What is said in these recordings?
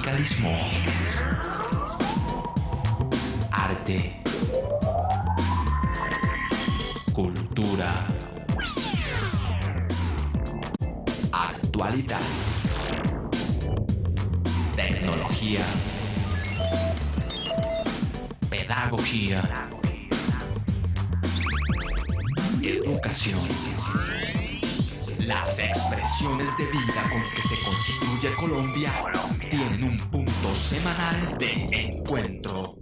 Sindicalismo. Arte. Cultura. Actualidad. Tecnología. Pedagogía. Educación. Las expresiones de vida con que se construye Colombia tienen un punto semanal de encuentro.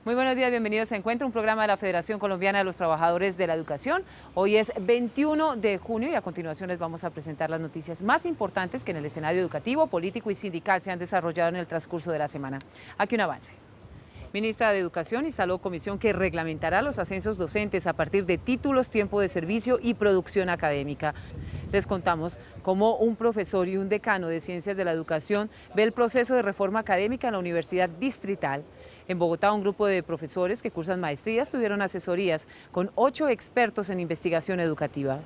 Muy buenos días, bienvenidos a Encuentro, un programa de la Federación Colombiana de los Trabajadores de la Educación. Hoy es 21 de junio y a continuación les vamos a presentar las noticias más importantes que en el escenario educativo, político y sindical se han desarrollado en el transcurso de la semana. Aquí un avance. Ministra de Educación instaló comisión que reglamentará los ascensos docentes a partir de títulos, tiempo de servicio y producción académica. Les contamos cómo un profesor y un decano de Ciencias de la Educación ve el proceso de reforma académica en la Universidad Distrital. En Bogotá, un grupo de profesores que cursan maestrías tuvieron asesorías con 8 expertos en investigación educativa.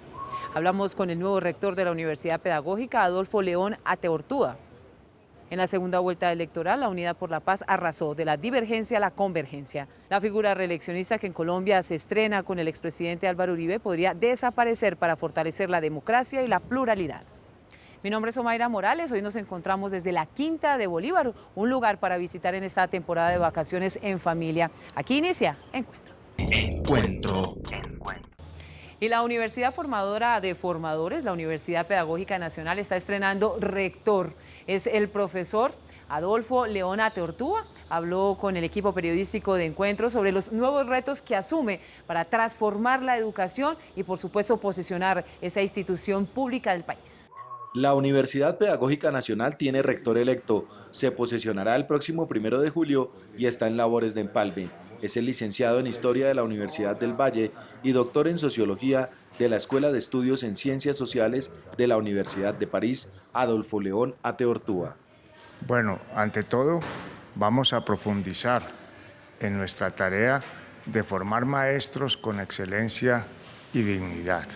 Hablamos con el nuevo rector de la Universidad Pedagógica, Adolfo León Ateortúa. En la segunda vuelta electoral, la Unidad por la Paz arrasó de la divergencia a la convergencia. La figura reeleccionista que en Colombia se estrena con el expresidente Álvaro Uribe podría desaparecer para fortalecer la democracia y la pluralidad. Mi nombre es Omaira Morales, hoy nos encontramos desde la Quinta de Bolívar, un lugar para visitar en esta temporada de vacaciones en familia. Aquí inicia Encuentro. Encuentro. Y la Universidad Formadora de Formadores, la Universidad Pedagógica Nacional, está estrenando rector. Es el profesor Adolfo León Ateortúa. Habló con el equipo periodístico de Encuentro sobre los nuevos retos que asume para transformar la educación y, por supuesto, posicionar esa institución pública del país. La Universidad Pedagógica Nacional tiene rector electo. Se posesionará el próximo 1 de julio y está en labores de empalme. Es el licenciado en Historia de la Universidad del Valle y doctor en Sociología de la Escuela de Estudios en Ciencias Sociales de la Universidad de París, Adolfo León Ateortúa. Bueno, ante todo, vamos a profundizar en nuestra tarea de formar maestros con excelencia y dignidad.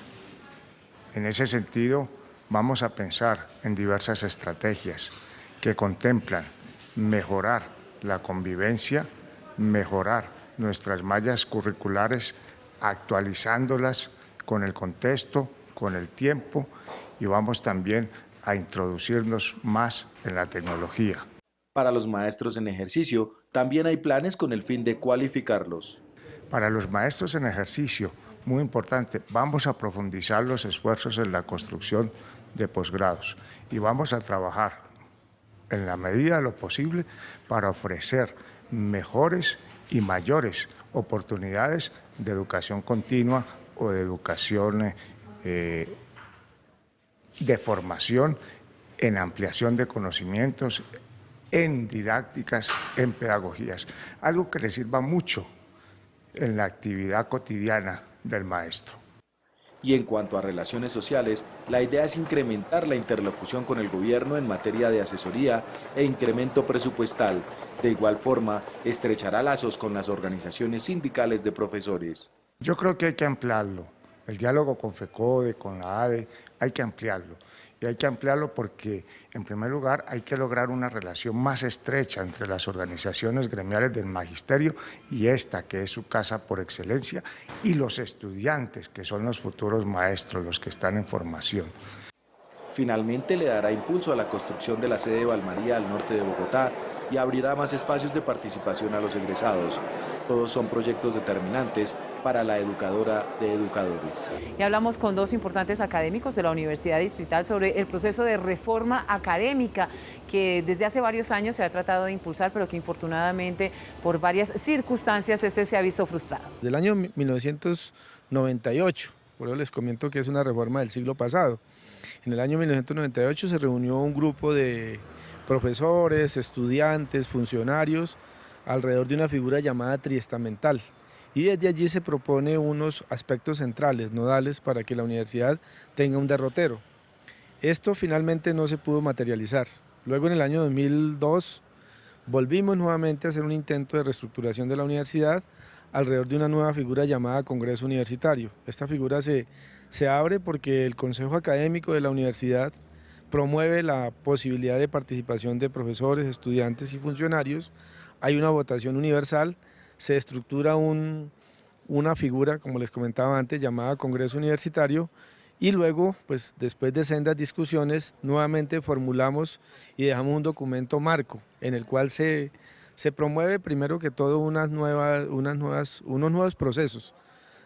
En ese sentido, vamos a pensar en diversas estrategias que contemplan mejorar la convivencia, mejorar nuestras mallas curriculares, actualizándolas con el contexto, con el tiempo, y vamos también a introducirnos más en la tecnología. Para los maestros en ejercicio, también hay planes con el fin de cualificarlos. Para los maestros en ejercicio, muy importante, vamos a profundizar los esfuerzos en la construcción de posgrados y vamos a trabajar en la medida de lo posible para ofrecer mejores y mayores oportunidades de educación continua o de educación de formación en ampliación de conocimientos, en didácticas, en pedagogías, algo que le sirva mucho en la actividad cotidiana del maestro. Y en cuanto a relaciones sociales, la idea es incrementar la interlocución con el gobierno en materia de asesoría e incremento presupuestal. De igual forma, estrechará lazos con las organizaciones sindicales de profesores. Yo creo que hay que ampliarlo. El diálogo con FECODE, con la ADE, hay que ampliarlo. Y hay que ampliarlo porque, en primer lugar, hay que lograr una relación más estrecha entre las organizaciones gremiales del magisterio y esta, que es su casa por excelencia, y los estudiantes, que son los futuros maestros, los que están en formación. Finalmente, le dará impulso a la construcción de la sede de Valmaría al norte de Bogotá y abrirá más espacios de participación a los egresados. Todos son proyectos determinantes para la educadora de educadores. Y hablamos con 2 importantes académicos de la Universidad Distrital sobre el proceso de reforma académica que desde hace varios años se ha tratado de impulsar, pero que infortunadamente por varias circunstancias se ha visto frustrado. Del año 1998, por eso les comento que es una reforma del siglo pasado. En el año 1998 se reunió un grupo de profesores, estudiantes, funcionarios, alrededor de una figura llamada triestamental. Y desde allí se propone unos aspectos centrales, nodales, para que la universidad tenga un derrotero. Esto finalmente no se pudo materializar. Luego, en el año 2002, volvimos nuevamente a hacer un intento de reestructuración de la universidad alrededor de una nueva figura llamada Congreso Universitario. Esta figura se abre porque el Consejo Académico de la universidad promueve la posibilidad de participación de profesores, estudiantes y funcionarios. Hay una votación universal, se estructura una figura, como les comentaba antes, llamada Congreso Universitario, y luego, pues después de sendas discusiones, nuevamente formulamos y dejamos un documento marco en el cual se promueve primero que todo unos nuevos procesos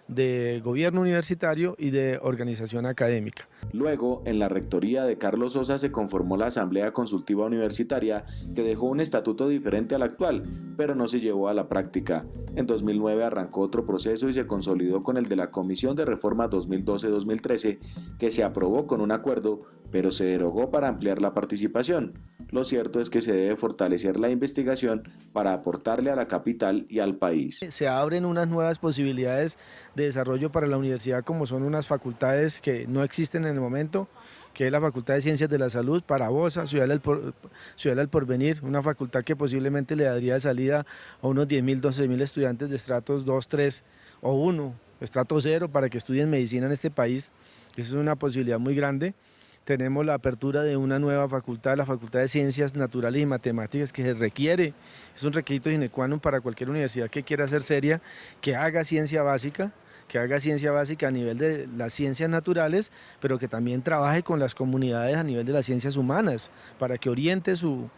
de gobierno universitario y de organización académica. Luego, en la rectoría de Carlos Sosa se conformó la Asamblea Consultiva Universitaria, que dejó un estatuto diferente al actual, pero no se llevó a la práctica. En 2009 arrancó otro proceso y se consolidó con el de la Comisión de Reforma 2012-2013, que se aprobó con un acuerdo, pero se derogó para ampliar la participación. Lo cierto es que se debe fortalecer la investigación para aportarle a la capital y al país. Se abren unas nuevas posibilidades de desarrollo para la universidad, como son unas facultades que no existen en el momento, que es la Facultad de Ciencias de la Salud para Bosa, Ciudad del Porvenir, una facultad que posiblemente le daría salida a unos 10.000, 12.000 estudiantes de estratos 2, 3 o 1, estrato 0, para que estudien medicina en este país. Esa es una posibilidad muy grande. Tenemos la apertura de una nueva facultad, la Facultad de Ciencias Naturales y Matemáticas, que se requiere, es un requisito sine qua non para cualquier universidad que quiera ser seria, que haga ciencia básica a nivel de las ciencias naturales, pero que también trabaje con las comunidades a nivel de las ciencias humanas, para que oriente su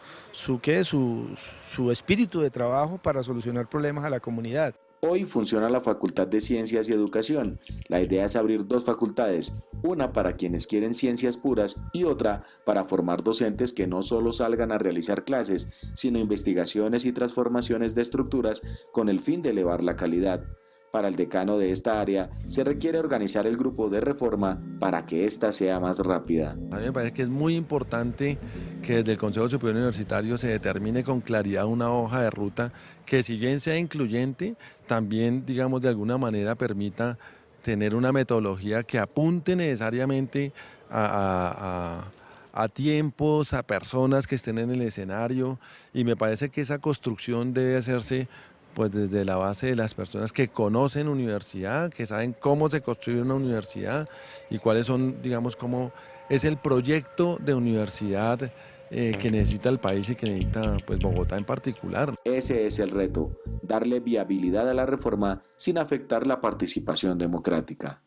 espíritu de trabajo para solucionar problemas a la comunidad. Hoy funciona la Facultad de Ciencias y Educación. La idea es abrir dos facultades, una para quienes quieren ciencias puras y otra para formar docentes que no solo salgan a realizar clases, sino investigaciones y transformaciones de estructuras con el fin de elevar la calidad. Para el decano de esta área, se requiere organizar el grupo de reforma para que ésta sea más rápida. A mí me parece que es muy importante que desde el Consejo Superior Universitario se determine con claridad una hoja de ruta que, si bien sea incluyente, también, digamos, de alguna manera permita tener una metodología que apunte necesariamente a tiempos, a personas que estén en el escenario, y me parece que esa construcción debe hacerse pues desde la base de las personas que conocen universidad, que saben cómo se construye una universidad y cuáles son, digamos, cómo es el proyecto de universidad que necesita el país y que necesita pues Bogotá en particular. Ese es el reto, darle viabilidad a la reforma sin afectar la participación democrática.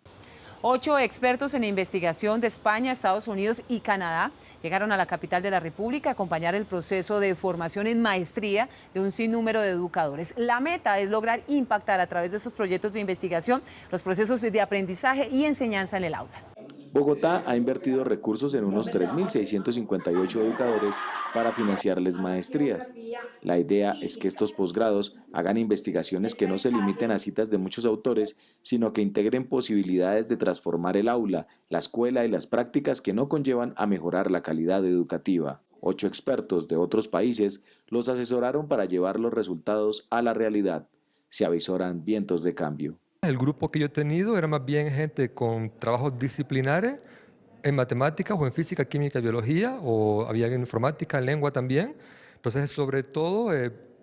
8 expertos en investigación de España, Estados Unidos y Canadá llegaron a la capital de la República a acompañar el proceso de formación en maestría de un sinnúmero de educadores. La meta es lograr impactar a través de esos proyectos de investigación los procesos de aprendizaje y enseñanza en el aula. Bogotá ha invertido recursos en unos 3.658 educadores para financiarles maestrías. La idea es que estos posgrados hagan investigaciones que no se limiten a citas de muchos autores, sino que integren posibilidades de transformar el aula, la escuela y las prácticas que no conllevan a mejorar la calidad educativa. 8 expertos de otros países los asesoraron para llevar los resultados a la realidad. Se avisoran vientos de cambio. El grupo que yo he tenido era más bien gente con trabajos disciplinares en matemáticas o en física, química y biología, o había en informática, en lengua también. Entonces, sobre todo,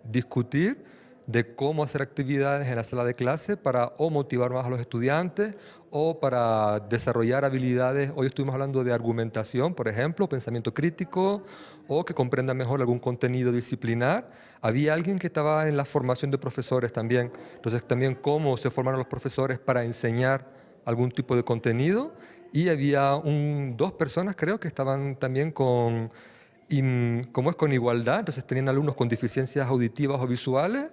discutir de cómo hacer actividades en la sala de clase para o motivar más a los estudiantes o para desarrollar habilidades. Hoy estuvimos hablando de argumentación, por ejemplo, pensamiento crítico, o que comprendan mejor algún contenido disciplinar. Había alguien que estaba en la formación de profesores también. Entonces, también cómo se formaron los profesores para enseñar algún tipo de contenido. Y había 2 personas, creo, que estaban también con igualdad. Entonces, tenían alumnos con deficiencias auditivas o visuales,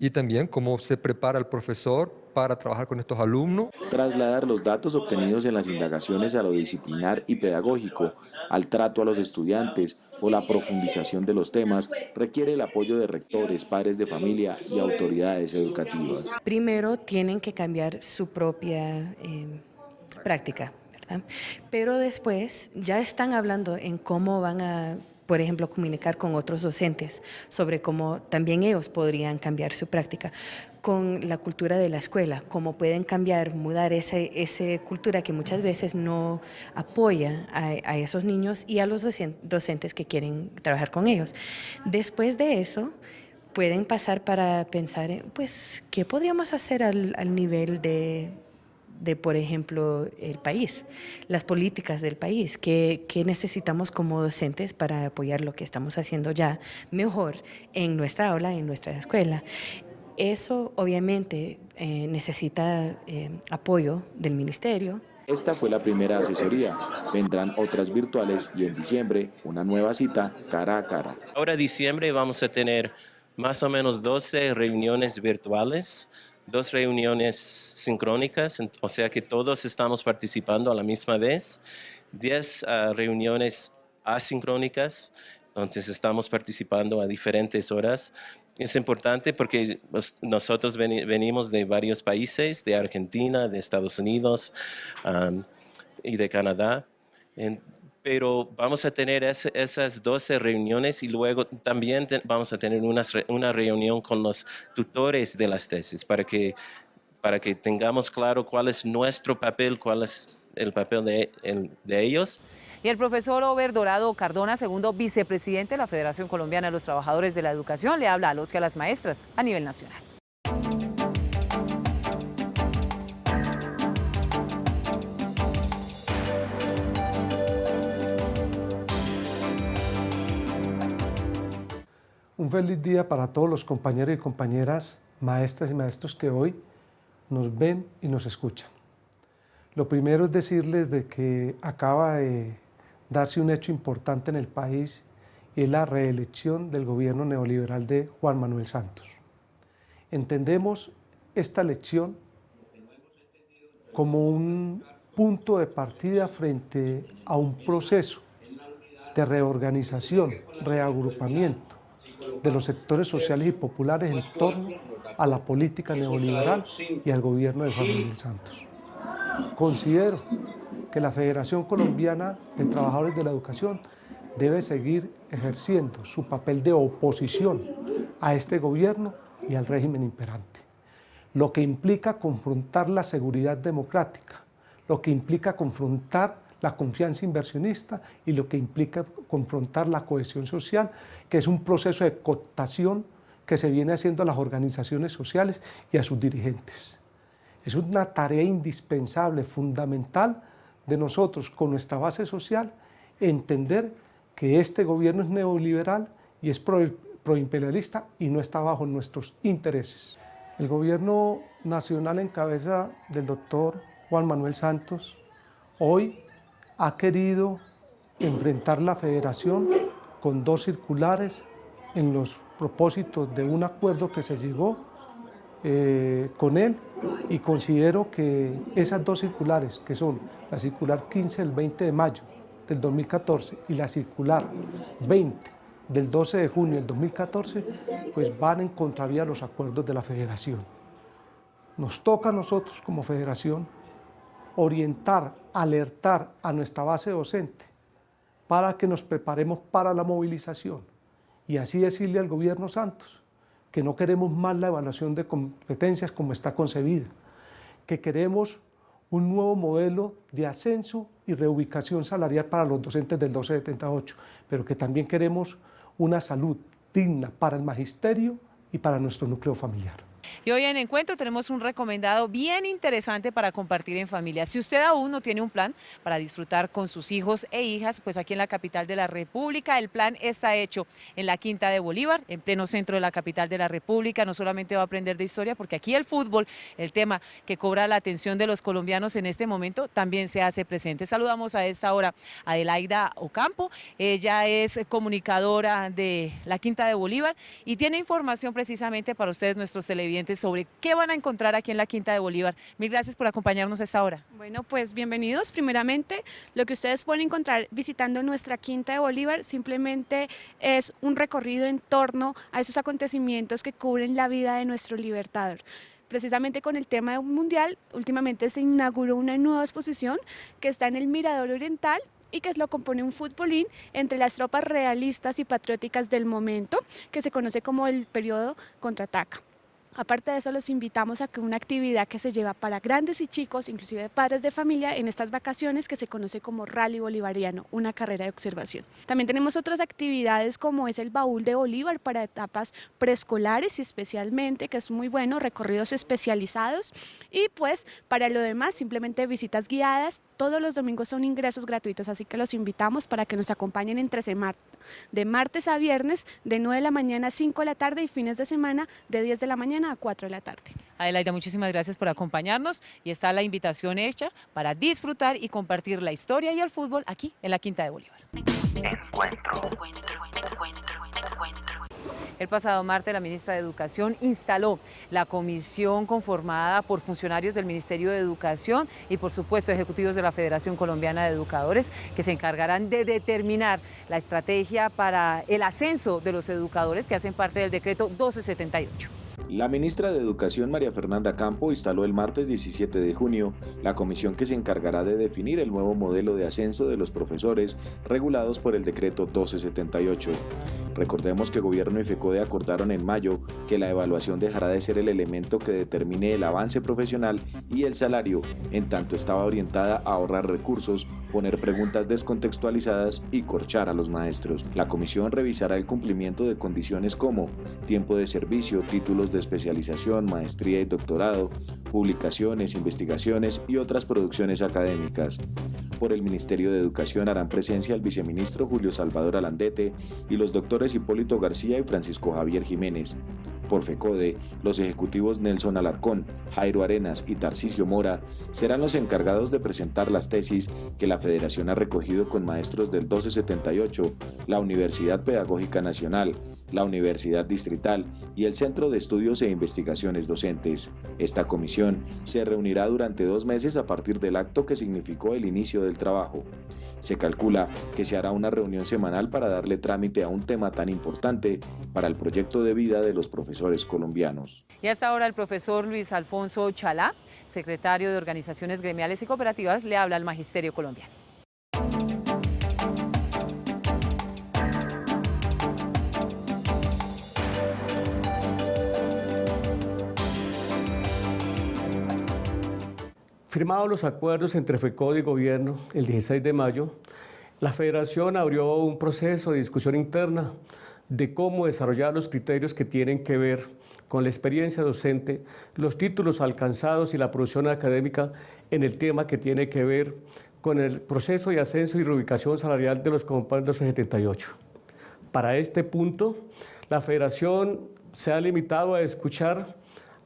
y también cómo se prepara el profesor para trabajar con estos alumnos. Trasladar los datos obtenidos en las indagaciones a lo disciplinar y pedagógico, al trato a los estudiantes o la profundización de los temas requiere el apoyo de rectores, padres de familia y autoridades educativas. Primero tienen que cambiar su propia práctica, ¿verdad? Pero después ya están hablando en cómo van a, por ejemplo, comunicar con otros docentes sobre cómo también ellos podrían cambiar su práctica, con la cultura de la escuela, cómo pueden cambiar, mudar esa cultura que muchas veces no apoya a esos niños y a los docentes que quieren trabajar con ellos. Después de eso, pueden pasar para pensar, pues, ¿qué podríamos hacer al nivel de de, por ejemplo, el país, las políticas del país, que necesitamos como docentes para apoyar lo que estamos haciendo ya mejor en nuestra aula, en nuestra escuela. Eso obviamente necesita apoyo del ministerio. Esta fue la primera asesoría. Vendrán otras virtuales y en diciembre una nueva cita cara a cara. Ahora diciembre vamos a tener más o menos 12 reuniones virtuales, 2 reuniones sincrónicas, o sea que todos estamos participando a la misma vez, 10 reuniones asincrónicas, entonces estamos participando a diferentes horas. Es importante porque nosotros venimos de varios países, de Argentina, de Estados Unidos y de Canadá. Pero vamos a tener esas 12 reuniones y luego también vamos a tener una reunión con los tutores de las tesis para que tengamos claro cuál es nuestro papel, cuál es el papel de ellos. Y el profesor Ober Dorado Cardona, segundo vicepresidente de la Federación Colombiana de los Trabajadores de la Educación, le habla a los y a las maestras a nivel nacional. Un feliz día para todos los compañeros y compañeras, maestras y maestros que hoy nos ven y nos escuchan. Lo primero es decirles de que acaba de darse un hecho importante en el país y es la reelección del gobierno neoliberal de Juan Manuel Santos. Entendemos esta elección como un punto de partida frente a un proceso de reorganización, reagrupamiento de los sectores sociales y populares en torno a la política neoliberal y al gobierno de Juan Manuel Santos. Considero que la Federación Colombiana de Trabajadores de la Educación debe seguir ejerciendo su papel de oposición a este gobierno y al régimen imperante, lo que implica confrontar la seguridad democrática, lo que implica confrontar la confianza inversionista y lo que implica confrontar la cohesión social, que es un proceso de cooptación que se viene haciendo a las organizaciones sociales y a sus dirigentes. Es una tarea indispensable, fundamental de nosotros con nuestra base social, entender que este gobierno es neoliberal y es proimperialista y no está bajo nuestros intereses. El gobierno nacional en cabeza del doctor Juan Manuel Santos hoy ha querido enfrentar la federación con 2 circulares en los propósitos de un acuerdo que se llegó con él, y considero que esas 2 circulares, que son la circular 15 del 20 de mayo del 2014 y la circular 20 del 12 de junio del 2014, pues van en contravía a los acuerdos de la federación. Nos toca a nosotros como federación orientar, alertar a nuestra base docente para que nos preparemos para la movilización y así decirle al gobierno Santos que no queremos más la evaluación de competencias como está concebida, que queremos un nuevo modelo de ascenso y reubicación salarial para los docentes del 1278, pero que también queremos una salud digna para el magisterio y para nuestro núcleo familiar. Y hoy en Encuentro tenemos un recomendado bien interesante para compartir en familia. Si usted aún no tiene un plan para disfrutar con sus hijos e hijas, pues aquí en la capital de la República el plan está hecho en la Quinta de Bolívar, en pleno centro de la capital de la República. No solamente va a aprender de historia, porque aquí el fútbol, el tema que cobra la atención de los colombianos en este momento, también se hace presente. Saludamos a esta hora a Adelaida Ocampo. Ella es comunicadora de la Quinta de Bolívar y tiene información precisamente para ustedes, nuestros televidentes, sobre qué van a encontrar aquí en la Quinta de Bolívar. Mil gracias por acompañarnos a esta hora. Bueno, pues bienvenidos. Primeramente, lo que ustedes pueden encontrar visitando nuestra Quinta de Bolívar simplemente es un recorrido en torno a esos acontecimientos que cubren la vida de nuestro libertador. Precisamente con el tema mundial, últimamente se inauguró una nueva exposición que está en el Mirador Oriental y que lo compone un futbolín entre las tropas realistas y patrióticas del momento, que se conoce como el periodo Contraataca. Aparte de eso, los invitamos a que una actividad que se lleva para grandes y chicos, inclusive padres de familia, en estas vacaciones, que se conoce como Rally Bolivariano, una carrera de observación. También tenemos otras actividades como es el Baúl de Bolívar para etapas preescolares y especialmente, que es muy bueno, recorridos especializados, y pues para lo demás simplemente visitas guiadas. Todos los domingos son ingresos gratuitos, así que los invitamos para que nos acompañen entre semana, de martes a viernes, de 9 de la mañana a 5 de la tarde y fines de semana de 10 de la mañana a 4 de la tarde. Adelaida, muchísimas gracias por acompañarnos y está la invitación hecha para disfrutar y compartir la historia y el fútbol aquí en la Quinta de Bolívar. El pasado martes, la ministra de Educación instaló la comisión conformada por funcionarios del Ministerio de Educación y, por supuesto, ejecutivos de la Federación Colombiana de Educadores, que se encargarán de determinar la estrategia para el ascenso de los educadores que hacen parte del decreto 1278. La ministra de Educación, María Fernanda Campo, instaló el martes 17 de junio la comisión que se encargará de definir el nuevo modelo de ascenso de los profesores regulados por el decreto 1278. Recordemos que Gobierno y FECODE acordaron en mayo que la evaluación dejará de ser el elemento que determine el avance profesional y el salario, en tanto estaba orientada a ahorrar recursos, poner preguntas descontextualizadas y corchar a los maestros. La comisión revisará el cumplimiento de condiciones como tiempo de servicio, títulos de especialización, maestría y doctorado, publicaciones, investigaciones y otras producciones académicas. Por el Ministerio de Educación harán presencia el viceministro Julio Salvador Alandete y los doctores Hipólito García y Francisco Javier Jiménez. Por FECODE, los ejecutivos Nelson Alarcón, Jairo Arenas y Tarcisio Mora serán los encargados de presentar las tesis que la Federación ha recogido con maestros del 1278, la Universidad Pedagógica Nacional, la Universidad Distrital y el Centro de Estudios e Investigaciones Docentes. Esta comisión se reunirá durante 2 meses a partir del acto que significó el inicio del trabajo. Se calcula que se hará una reunión semanal para darle trámite a un tema tan importante para el proyecto de vida de los profesores colombianos. Y hasta ahora el profesor Luis Alfonso Chalá, secretario de Organizaciones Gremiales y Cooperativas, le habla al Magisterio colombiano. Firmados los acuerdos entre FECODE y Gobierno el 16 de mayo, la Federación abrió un proceso de discusión interna de cómo desarrollar los criterios que tienen que ver con la experiencia docente, los títulos alcanzados y la producción académica en el tema que tiene que ver con el proceso de ascenso y reubicación salarial de los compañeros de 78. Para este punto, la Federación se ha limitado a escuchar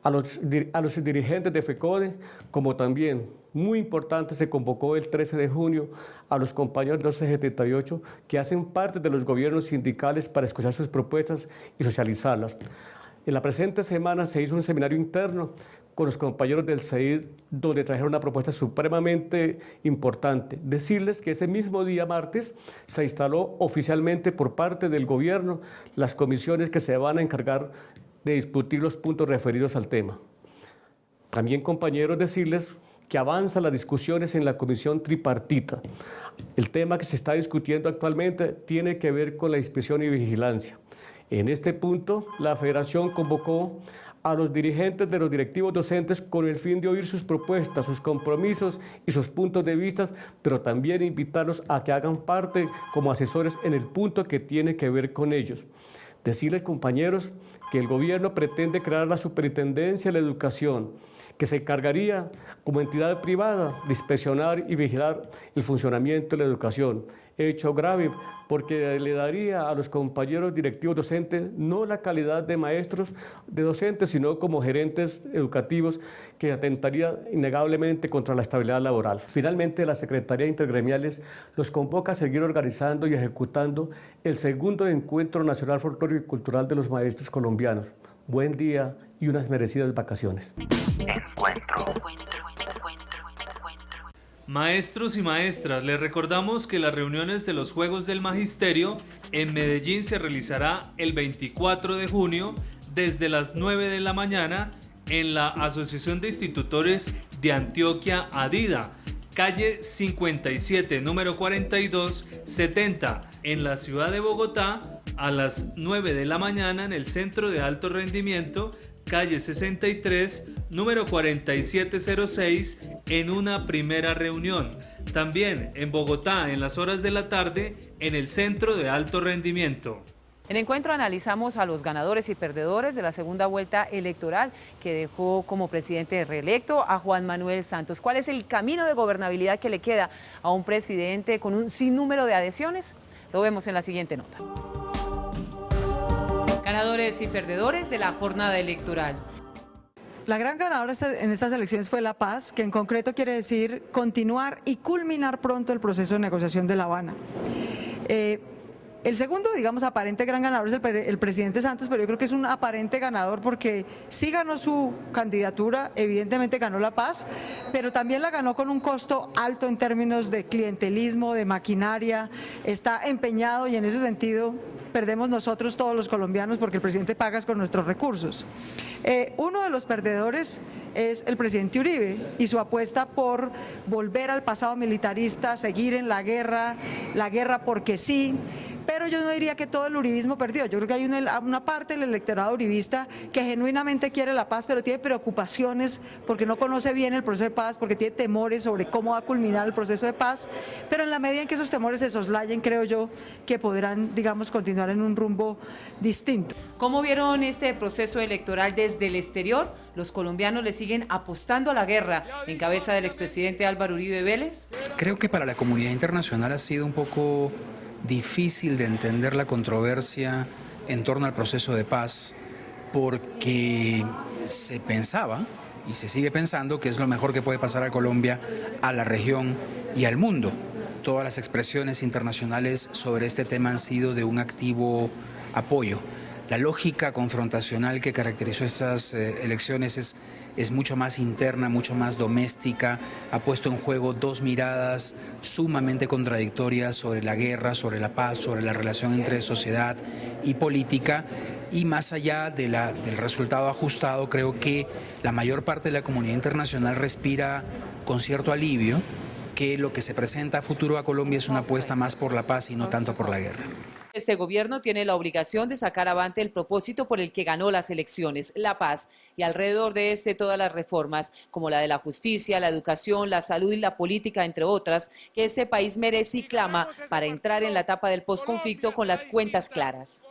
a los dirigentes de FECODE, como también, muy importante, se convocó el 13 de junio a los compañeros de 1278 que hacen parte de los gobiernos sindicales para escuchar sus propuestas y socializarlas. En la presente semana se hizo un seminario interno con los compañeros del CEID, donde trajeron una propuesta supremamente importante. Decirles que ese mismo día, martes, se instaló oficialmente por parte del gobierno las comisiones que se van a encargar de discutir los puntos referidos al tema. También, compañeros, decirles que avanzan las discusiones en la comisión tripartita. El tema que se está discutiendo actualmente tiene que ver con la inspección y vigilancia. En este punto, la Federación convocó a los dirigentes de los directivos docentes con el fin de oír sus propuestas, sus compromisos y sus puntos de vista, pero también invitarlos a que hagan parte como asesores en el punto que tiene que ver con ellos. Decirles, compañeros, que el gobierno pretende crear la Superintendencia de la Educación, que se encargaría como entidad privada de inspeccionar y vigilar el funcionamiento de la educación. Hecho grave porque le daría a los compañeros directivos docentes no la calidad de maestros, de docentes, sino como gerentes educativos, que atentaría innegablemente contra la estabilidad laboral. Finalmente, la Secretaría de Intergremiales los convoca a seguir organizando y ejecutando el segundo Encuentro Nacional Folclórico y Cultural de los Maestros Colombianos. Buen día y unas merecidas vacaciones. Maestros y maestras, les recordamos que las reuniones de los Juegos del Magisterio en Medellín se realizará el 24 de junio desde las 9 de la mañana en la Asociación de Institutores de Antioquia, ADIDA, calle 57, número 4270, en la ciudad de Bogotá, a las 9 de la mañana en el Centro de Alto Rendimiento, calle 63, número 4706, en una primera reunión. También en Bogotá, en las horas de la tarde, en el Centro de Alto Rendimiento. En Encuentro analizamos a los ganadores y perdedores de la segunda vuelta electoral que dejó como presidente reelecto a Juan Manuel Santos. ¿Cuál es el camino de gobernabilidad que le queda a un presidente con un sinnúmero de adhesiones? Lo vemos en la siguiente nota. Ganadores y perdedores de la jornada electoral. La gran ganadora en estas elecciones fue La Paz, que en concreto quiere decir continuar y culminar pronto el proceso de negociación de La Habana. El segundo, digamos, aparente gran ganador es el presidente Santos, pero yo creo que es un aparente ganador porque sí ganó su candidatura, evidentemente ganó La Paz, pero también la ganó con un costo alto en términos de clientelismo, de maquinaria, está empeñado y en ese sentido perdemos nosotros todos los colombianos porque el presidente paga con nuestros recursos. Uno de los perdedores es el presidente Uribe y su apuesta por volver al pasado militarista, seguir en la guerra porque sí. Pero yo no diría que todo el uribismo perdió. Yo creo que hay una parte del electorado uribista que genuinamente quiere la paz, pero tiene preocupaciones porque no conoce bien el proceso de paz, porque tiene temores sobre cómo va a culminar el proceso de paz. Pero en la medida en que esos temores se soslayen, creo yo que podrán, digamos, continuar en un rumbo distinto. ¿Cómo vieron este proceso electoral desde el exterior? ¿Los colombianos le siguen apostando a la guerra en cabeza del expresidente Álvaro Uribe Vélez? Creo que para la comunidad internacional ha sido un poco difícil de entender la controversia en torno al proceso de paz porque se pensaba y se sigue pensando que es lo mejor que puede pasar a Colombia, a la región y al mundo. Todas las expresiones internacionales sobre este tema han sido de un activo apoyo. La lógica confrontacional que caracterizó estas elecciones es mucho más interna, mucho más doméstica, ha puesto en juego dos miradas sumamente contradictorias sobre la guerra, sobre la paz, sobre la relación entre sociedad y política. Y más allá del resultado ajustado, creo que la mayor parte de la comunidad internacional respira con cierto alivio que lo que se presenta a futuro a Colombia es una apuesta más por la paz y no tanto por la guerra. Este gobierno tiene la obligación de sacar avante el propósito por el que ganó las elecciones, la paz, y alrededor de todas las reformas, como la de la justicia, la educación, la salud y la política, entre otras, que este país merece y clama para entrar en la etapa del posconflicto con las cuentas claras.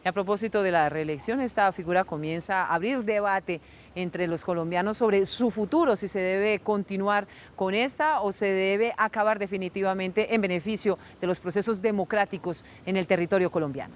Y a propósito de la reelección, esta figura comienza a abrir debate entre los colombianos sobre su futuro, si se debe continuar con esta o se debe acabar definitivamente en beneficio de los procesos democráticos en el territorio colombiano.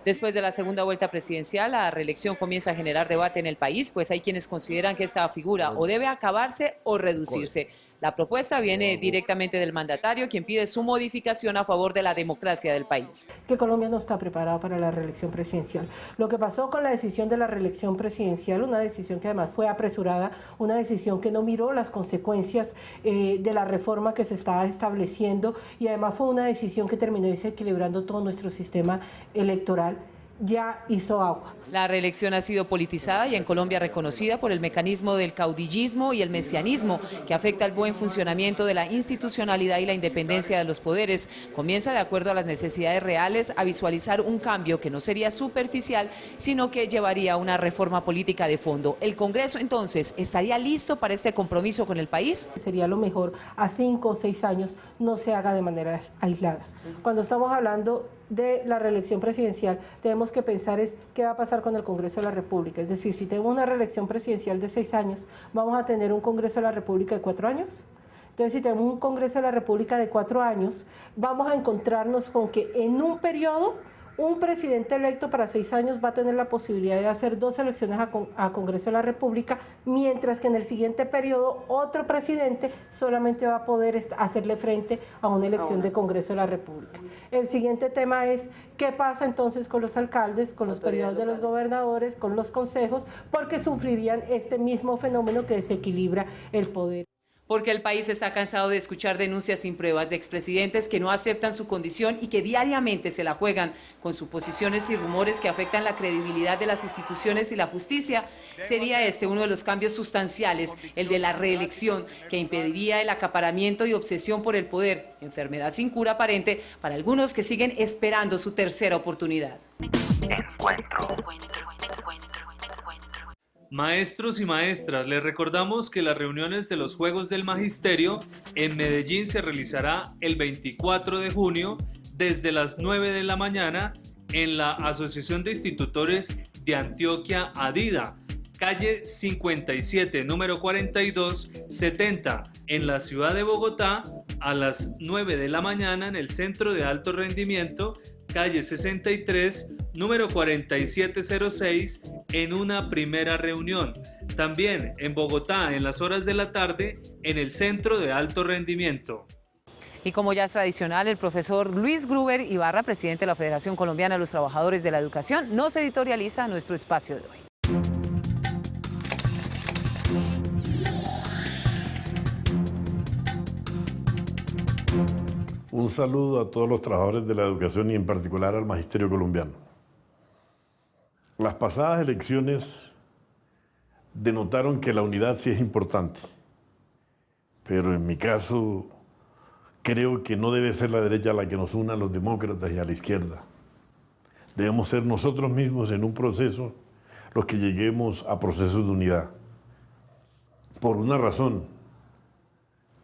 Después de la segunda vuelta presidencial, la reelección comienza a generar debate en el país, pues hay quienes consideran que esta figura o debe acabarse o reducirse. La propuesta viene directamente del mandatario, quien pide su modificación a favor de la democracia del país. Que Colombia no está preparada para la reelección presidencial. Lo que pasó con la decisión de la reelección presidencial, una decisión que además fue apresurada, una decisión que no miró las consecuencias de la reforma que se estaba estableciendo y además fue una decisión que terminó desequilibrando todo nuestro sistema electoral, ya hizo agua. La reelección ha sido politizada y en Colombia reconocida por el mecanismo del caudillismo y el mesianismo que afecta el buen funcionamiento de la institucionalidad y la independencia de los poderes. Comienza, de acuerdo a las necesidades reales, a visualizar un cambio que no sería superficial, sino que llevaría a una reforma política de fondo. ¿El Congreso entonces estaría listo para este compromiso con el país? Sería lo mejor a 5 o 6 años no se haga de manera aislada. Cuando estamos hablando de la reelección presidencial, tenemos que pensar es qué va a pasar con el Congreso de la República. Es decir, si tenemos una reelección presidencial de 6 años, ¿vamos a tener un Congreso de la República de 4 años? Entonces, si tenemos un Congreso de la República de 4 años, vamos a encontrarnos con que en un periodo, un presidente electo para 6 años va a tener la posibilidad de hacer 2 elecciones a Congreso de la República, mientras que en el siguiente periodo otro presidente solamente va a poder hacerle frente a una elección de Congreso de la República. El siguiente tema es qué pasa entonces con los alcaldes, con los periodos de los gobernadores, con los consejos, porque sufrirían este mismo fenómeno que desequilibra el poder. Porque el país está cansado de escuchar denuncias sin pruebas de expresidentes que no aceptan su condición y que diariamente se la juegan con suposiciones y rumores que afectan la credibilidad de las instituciones y la justicia. Sería uno de los cambios sustanciales, el de la reelección, que impediría el acaparamiento y obsesión por el poder, enfermedad sin cura aparente para algunos que siguen esperando su tercera oportunidad. Maestros y maestras, les recordamos que las reuniones de los Juegos del Magisterio en Medellín se realizará el 24 de junio desde las 9 de la mañana en la Asociación de Institutores de Antioquia ADIDA, calle 57, número 4270, en la ciudad de Bogotá, a las 9 de la mañana en el Centro de Alto Rendimiento, calle 63, número 4706, en una primera reunión. También en Bogotá, en las horas de la tarde, en el Centro de Alto Rendimiento. Y como ya es tradicional, el profesor Luis Gruber Ibarra, presidente de la Federación Colombiana de los Trabajadores de la Educación, nos editorializa nuestro espacio de hoy. Un saludo a todos los trabajadores de la educación y en particular al magisterio colombiano. Las pasadas elecciones denotaron que la unidad sí es importante, pero en mi caso creo que no debe ser la derecha la que nos una a los demócratas y a la izquierda. Debemos ser nosotros mismos en un proceso los que lleguemos a procesos de unidad. Por una razón,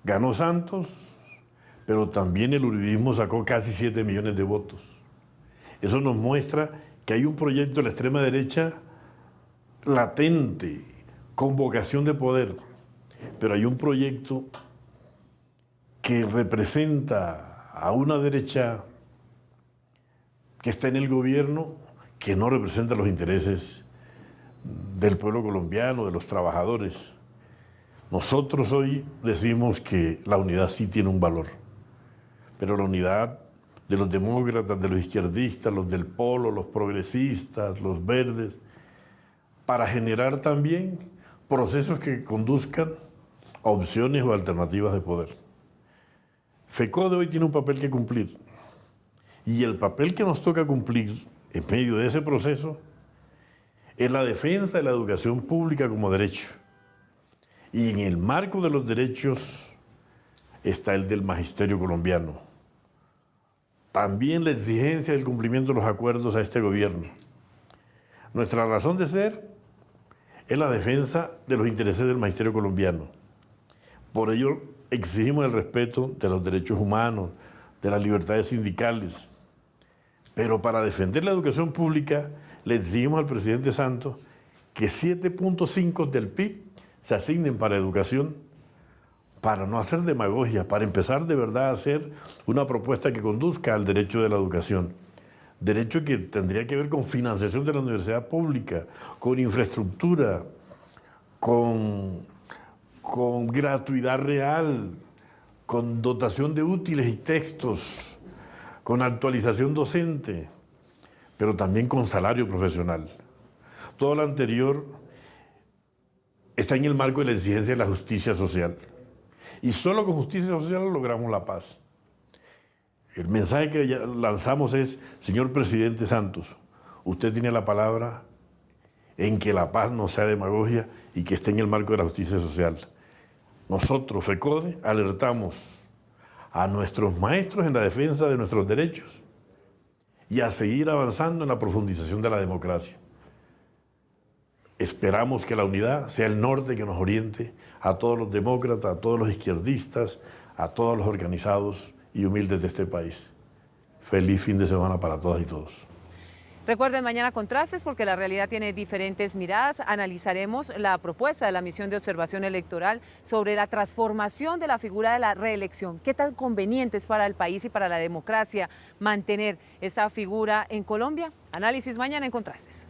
ganó Santos, pero también el uribismo sacó casi 7 millones de votos. Eso nos muestra que hay un proyecto de la extrema derecha latente, con vocación de poder, pero hay un proyecto que representa a una derecha que está en el gobierno, que no representa los intereses del pueblo colombiano, de los trabajadores. Nosotros hoy decimos que la unidad sí tiene un valor, pero la unidad de los demócratas, de los izquierdistas, los del polo, los progresistas, los verdes, para generar también procesos que conduzcan a opciones o alternativas de poder. FECODE hoy tiene un papel que cumplir, y el papel que nos toca cumplir en medio de ese proceso es la defensa de la educación pública como derecho. Y en el marco de los derechos está el del magisterio colombiano. También la exigencia del cumplimiento de los acuerdos a este gobierno. Nuestra razón de ser es la defensa de los intereses del magisterio colombiano. Por ello exigimos el respeto de los derechos humanos, de las libertades sindicales. Pero para defender la educación pública le exigimos al presidente Santos que 7.5 del PIB se asignen para educación, para no hacer demagogia, para empezar de verdad a hacer una propuesta que conduzca al derecho de la educación. Derecho que tendría que ver con financiación de la universidad pública, con infraestructura, con gratuidad real, con dotación de útiles y textos, con actualización docente, pero también con salario profesional. Todo lo anterior está en el marco de la exigencia de la justicia social. Y solo con justicia social logramos la paz. El mensaje que lanzamos es, señor presidente Santos, usted tiene la palabra en que la paz no sea demagogia y que esté en el marco de la justicia social. Nosotros, FECODE, alertamos a nuestros maestros en la defensa de nuestros derechos y a seguir avanzando en la profundización de la democracia. Esperamos que la unidad sea el norte que nos oriente a todos los demócratas, a todos los izquierdistas, a todos los organizados y humildes de este país. Feliz fin de semana para todas y todos. Recuerden, mañana Contrastes, porque la realidad tiene diferentes miradas. Analizaremos la propuesta de la misión de observación electoral sobre la transformación de la figura de la reelección. ¿Qué tan conveniente es para el país y para la democracia mantener esta figura en Colombia? Análisis mañana en Contrastes.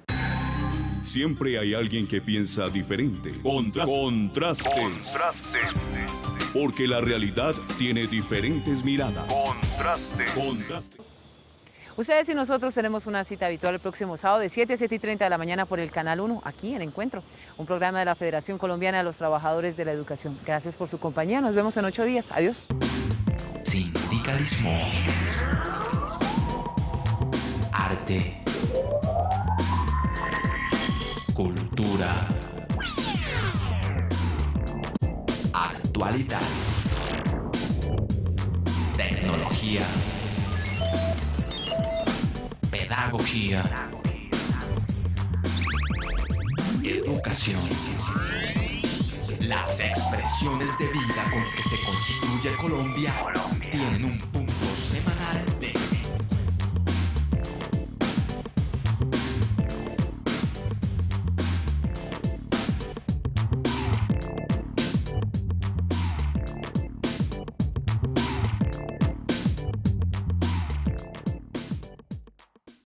Siempre hay alguien que piensa diferente. Contrastes. Porque la realidad tiene diferentes miradas. Contrastes. Ustedes y nosotros tenemos una cita habitual el próximo sábado de 7 a 7:30 de la mañana por el Canal 1, aquí en Encuentro, un programa de la Federación Colombiana de los Trabajadores de la Educación. Gracias por su compañía, nos vemos en 8 días. Adiós. Sindicalismo. Arte. Cultura. Actualidad. Tecnología. Pedagogía. educación. Las expresiones de vida con que se construye Colombia tienen un punto